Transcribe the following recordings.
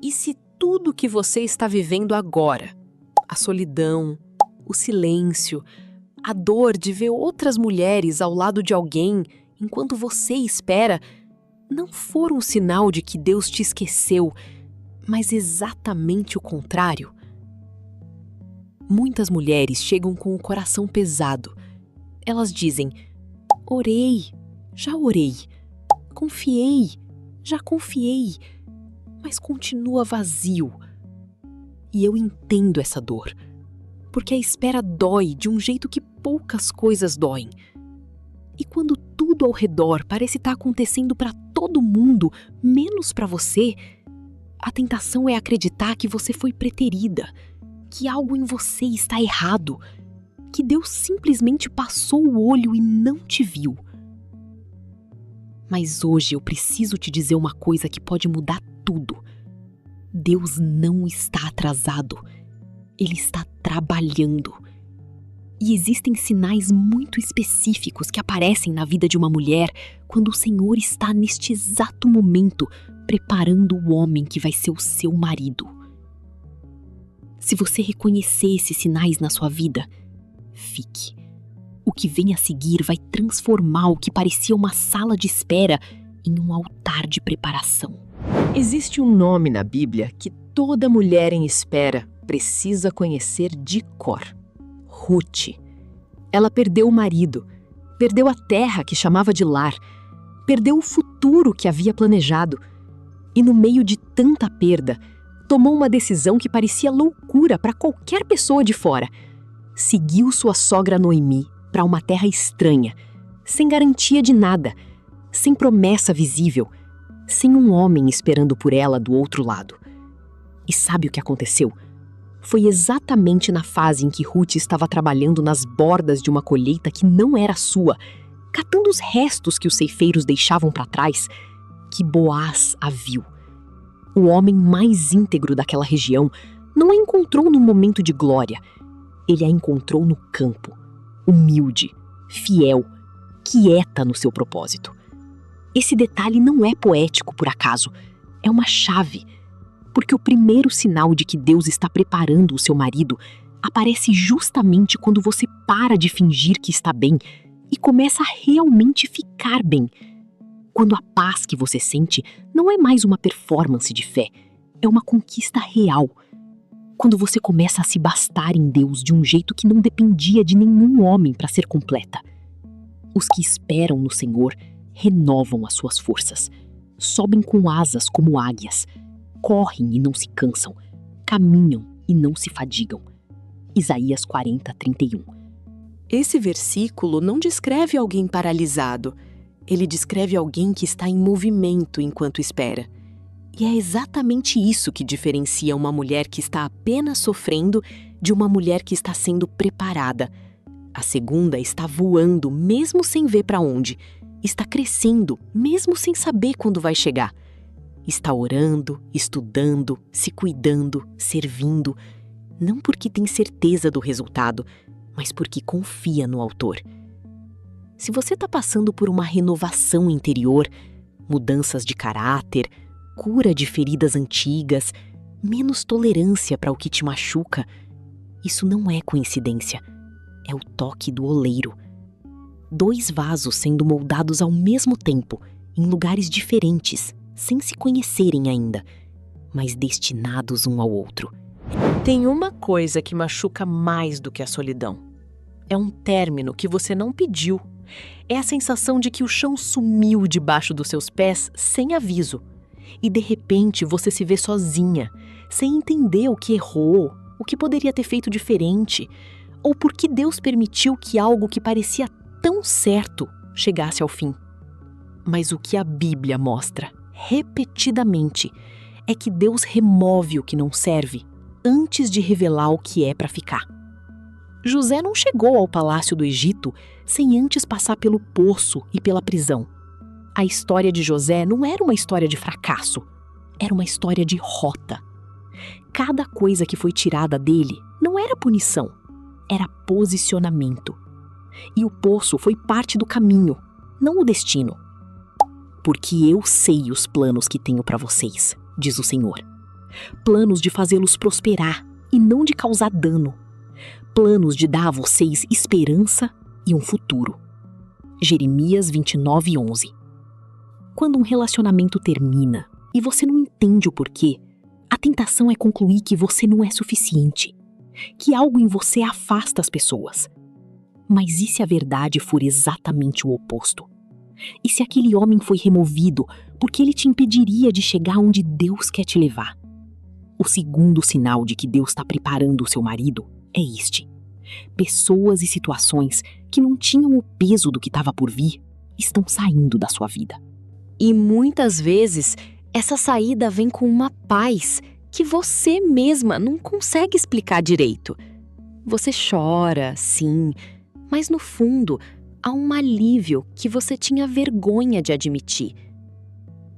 E se tudo que você está vivendo agora, a solidão, o silêncio, a dor de ver outras mulheres ao lado de alguém enquanto você espera, não for um sinal de que Deus te esqueceu, mas exatamente o contrário? Muitas mulheres chegam com o coração pesado. Elas dizem: orei, já orei, confiei, já confiei, mas continua vazio. E eu entendo essa dor, porque a espera dói de um jeito que poucas coisas doem. E quando tudo ao redor parece estar acontecendo para todo mundo, menos para você, a tentação é acreditar que você foi preterida, que algo em você está errado, que Deus simplesmente passou o olho e não te viu. Mas hoje eu preciso te dizer uma coisa que pode mudar tudo. Deus não está atrasado. Ele está trabalhando. E existem sinais muito específicos que aparecem na vida de uma mulher quando o Senhor está neste exato momento preparando o homem que vai ser o seu marido. Se você reconhecer esses sinais na sua vida, fique. O que vem a seguir vai transformar o que parecia uma sala de espera em um altar de preparação. Existe um nome na Bíblia que toda mulher em espera precisa conhecer de cor: Ruth. Ela perdeu o marido, perdeu a terra que chamava de lar, perdeu o futuro que havia planejado. E no meio de tanta perda, tomou uma decisão que parecia loucura para qualquer pessoa de fora. Seguiu sua sogra Noemi para uma terra estranha, sem garantia de nada, sem promessa visível, sem um homem esperando por ela do outro lado. E sabe o que aconteceu? Foi exatamente na fase em que Ruth estava trabalhando nas bordas de uma colheita que não era sua, catando os restos que os ceifeiros deixavam para trás, que Boaz a viu. O homem mais íntegro daquela região não a encontrou num momento de glória. Ele a encontrou no campo, humilde, fiel, quieta no seu propósito. Esse detalhe não é poético por acaso, é uma chave, porque o primeiro sinal de que Deus está preparando o seu marido aparece justamente quando você para de fingir que está bem e começa a realmente ficar bem. Quando a paz que você sente não é mais uma performance de fé, é uma conquista real. Quando você começa a se bastar em Deus de um jeito que não dependia de nenhum homem para ser completa. Os que esperam no Senhor renovam as suas forças, sobem com asas como águias, correm e não se cansam, caminham e não se fadigam. Isaías 40:31. Esse versículo não descreve alguém paralisado. Ele descreve alguém que está em movimento enquanto espera. E é exatamente isso que diferencia uma mulher que está apenas sofrendo de uma mulher que está sendo preparada. A segunda está voando mesmo sem ver para onde. Está crescendo mesmo sem saber quando vai chegar. Está orando, estudando, se cuidando, servindo. Não porque tem certeza do resultado, mas porque confia no Autor. Se você está passando por uma renovação interior, mudanças de caráter, cura de feridas antigas, menos tolerância para o que te machuca, isso não é coincidência, é o toque do oleiro. 2 vasos sendo moldados ao mesmo tempo, em lugares diferentes, sem se conhecerem ainda, mas destinados um ao outro. Tem uma coisa que machuca mais do que a solidão. É um término que você não pediu. É a sensação de que o chão sumiu debaixo dos seus pés sem aviso. E de repente você se vê sozinha, sem entender o que errou, o que poderia ter feito diferente, ou por que Deus permitiu que algo que parecia tão certo chegasse ao fim. Mas o que a Bíblia mostra, repetidamente, é que Deus remove o que não serve antes de revelar o que é para ficar. José não chegou ao palácio do Egito sem antes passar pelo poço e pela prisão. A história de José não era uma história de fracasso, era uma história de rota. Cada coisa que foi tirada dele não era punição, era posicionamento. E o poço foi parte do caminho, não o destino. Porque eu sei os planos que tenho para vocês, diz o Senhor. planos de fazê-los prosperar e não de causar dano, planos de dar a vocês esperança e um futuro. Jeremias 29:11. Quando um relacionamento termina e você não entende o porquê, a tentação é concluir que você não é suficiente, que algo em você afasta as pessoas. Mas e se a verdade for exatamente o oposto? E se aquele homem foi removido porque ele te impediria de chegar onde Deus quer te levar? O segundo sinal de que Deus está preparando o seu marido é este: pessoas e situações que não tinham o peso do que estava por vir estão saindo da sua vida. E muitas vezes, essa saída vem com uma paz que você mesma não consegue explicar direito. Você chora, sim, mas no fundo há um alívio que você tinha vergonha de admitir.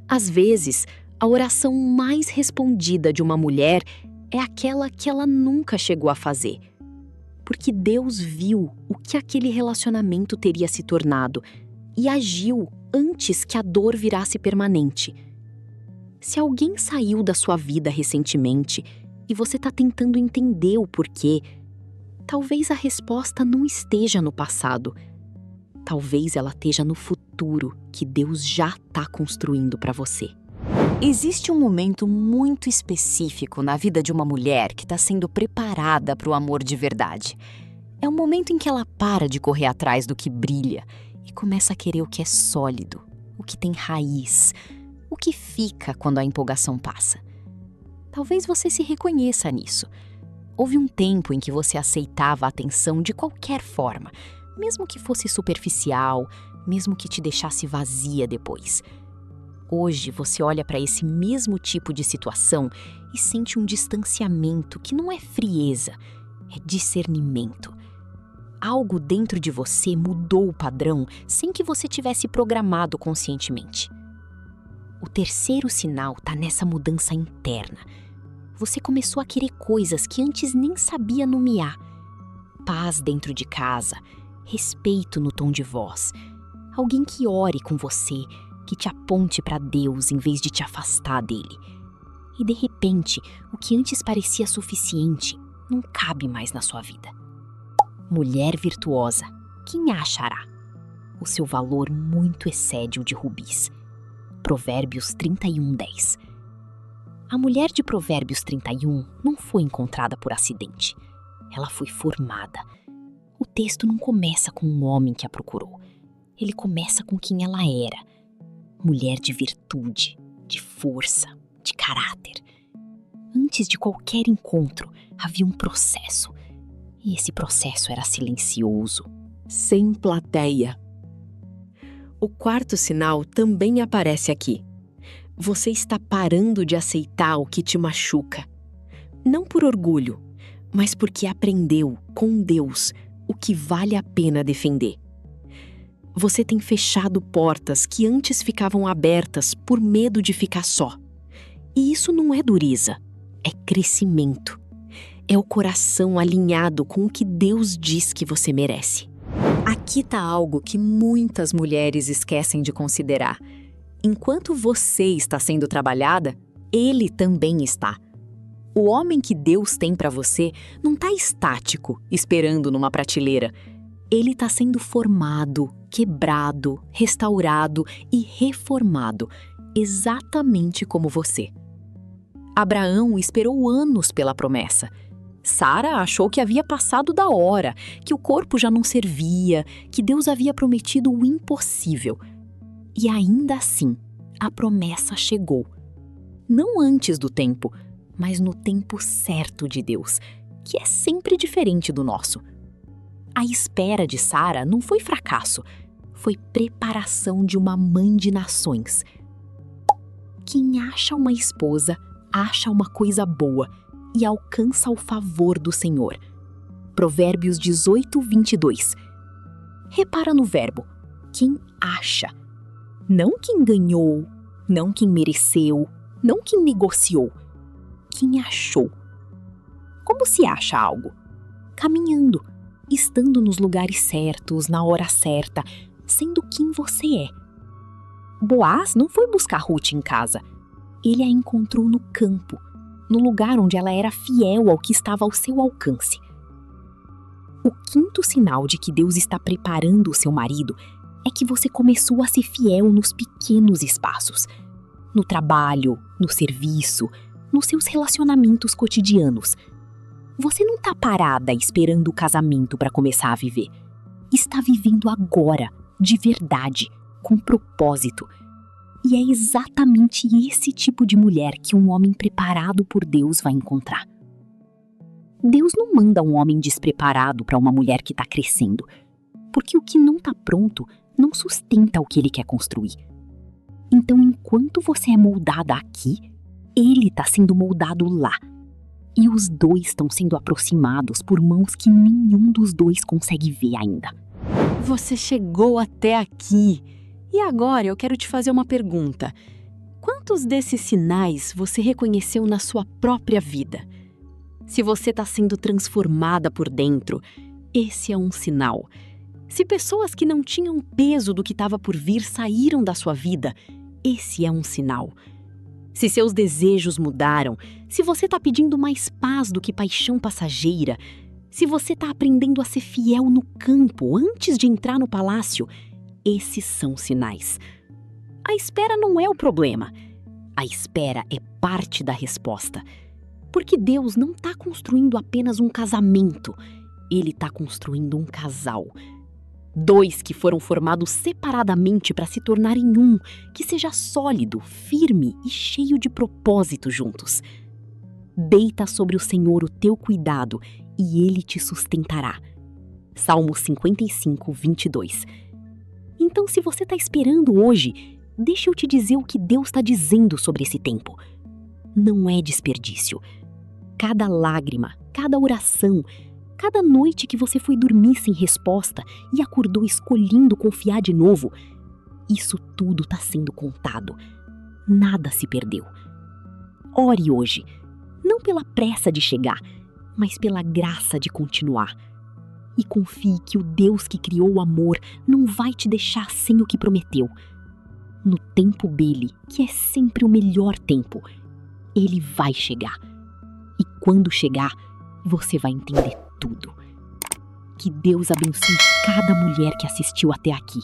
Às vezes, a oração mais respondida de uma mulher é aquela que ela nunca chegou a fazer. Porque Deus viu o que aquele relacionamento teria se tornado e agiu antes que a dor virasse permanente. Se alguém saiu da sua vida recentemente e você está tentando entender o porquê, talvez a resposta não esteja no passado. Talvez ela esteja no futuro que Deus já está construindo para você. Existe um momento muito específico na vida de uma mulher que está sendo preparada para o amor de verdade. É o momento em que ela para de correr atrás do que brilha e começa a querer o que é sólido, o que tem raiz, o que fica quando a empolgação passa. Talvez você se reconheça nisso. Houve um tempo em que você aceitava a atenção de qualquer forma, mesmo que fosse superficial, mesmo que te deixasse vazia depois. Hoje você olha para esse mesmo tipo de situação e sente um distanciamento que não é frieza, é discernimento. Algo dentro de você mudou o padrão sem que você tivesse programado conscientemente. O terceiro sinal está nessa mudança interna. Você começou a querer coisas que antes nem sabia nomear. Paz dentro de casa, respeito no tom de voz, alguém que ore com você, que te aponte para Deus em vez de te afastar dele. E de repente, o que antes parecia suficiente não cabe mais na sua vida. Mulher virtuosa, quem a achará? O seu valor muito excede o de rubis. Provérbios 31:10. A mulher de Provérbios 31 não foi encontrada por acidente. Ela foi formada. O texto não começa com um homem que a procurou. Ele começa com quem ela era. Mulher de virtude, de força, de caráter. Antes de qualquer encontro, havia um processo. E esse processo era silencioso, sem plateia. O quarto sinal também aparece aqui. Você está parando de aceitar o que te machuca. Não por orgulho, mas porque aprendeu com Deus o que vale a pena defender. Você tem fechado portas que antes ficavam abertas por medo de ficar só. E isso não é dureza, é crescimento. É o coração alinhado com o que Deus diz que você merece. Aqui está algo que muitas mulheres esquecem de considerar. Enquanto você está sendo trabalhada, ele também está. O homem que Deus tem para você não está estático, esperando numa prateleira. Ele está sendo formado, quebrado, restaurado e reformado, exatamente como você. Abraão esperou anos pela promessa. Sara achou que havia passado da hora, que o corpo já não servia, que Deus havia prometido o impossível. E ainda assim, a promessa chegou. Não antes do tempo, mas no tempo certo de Deus, que é sempre diferente do nosso. A espera de Sara não foi fracasso, foi preparação de uma mãe de nações. Quem acha uma esposa, acha uma coisa boa e alcança o favor do Senhor. Provérbios 18:22. Repara no verbo, quem acha. Não quem ganhou, não quem mereceu, não quem negociou. Quem achou. Como se acha algo? Caminhando, estando nos lugares certos, na hora certa, sendo quem você é. Boaz não foi buscar Ruth em casa. Ele a encontrou no campo. no lugar onde ela era fiel ao que estava ao seu alcance. O quinto sinal de que Deus está preparando o seu marido é que você começou a ser fiel nos pequenos espaços, no trabalho, no serviço, nos seus relacionamentos cotidianos. Você não está parada esperando o casamento para começar a viver. Está vivendo agora, de verdade, com propósito. E é exatamente esse tipo de mulher que um homem preparado por Deus vai encontrar. Deus não manda um homem despreparado para uma mulher que está crescendo, porque o que não está pronto não sustenta o que ele quer construir. Então, enquanto você é moldada aqui, ele está sendo moldado lá. E os dois estão sendo aproximados por mãos que nenhum dos dois consegue ver ainda. Você chegou até aqui. E agora eu quero te fazer uma pergunta. Quantos desses sinais você reconheceu na sua própria vida? Se você está sendo transformada por dentro, esse é um sinal. Se pessoas que não tinham peso do que estava por vir saíram da sua vida, esse é um sinal. Se seus desejos mudaram, se você está pedindo mais paz do que paixão passageira, se você está aprendendo a ser fiel no campo antes de entrar no palácio, esses são sinais. A espera não é o problema. A espera é parte da resposta. Porque Deus não está construindo apenas um casamento, Ele está construindo um casal. Dois que foram formados separadamente para se tornarem um, que seja sólido, firme e cheio de propósito juntos. Deita sobre o Senhor o teu cuidado e Ele te sustentará. Salmo 55, 22. Então, se você está esperando hoje, deixa eu te dizer o que Deus está dizendo sobre esse tempo. Não é desperdício. Cada lágrima, cada oração, cada noite que você foi dormir sem resposta e acordou escolhendo confiar de novo, isso tudo está sendo contado. Nada se perdeu. Ore hoje, não pela pressa de chegar, mas pela graça de continuar. E confie que o Deus que criou o amor não vai te deixar sem o que prometeu. No tempo dele, que é sempre o melhor tempo, ele vai chegar. E quando chegar, você vai entender tudo. Que Deus abençoe cada mulher que assistiu até aqui.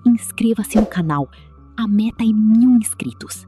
Inscreva-se no canal. A meta é 1000 inscritos.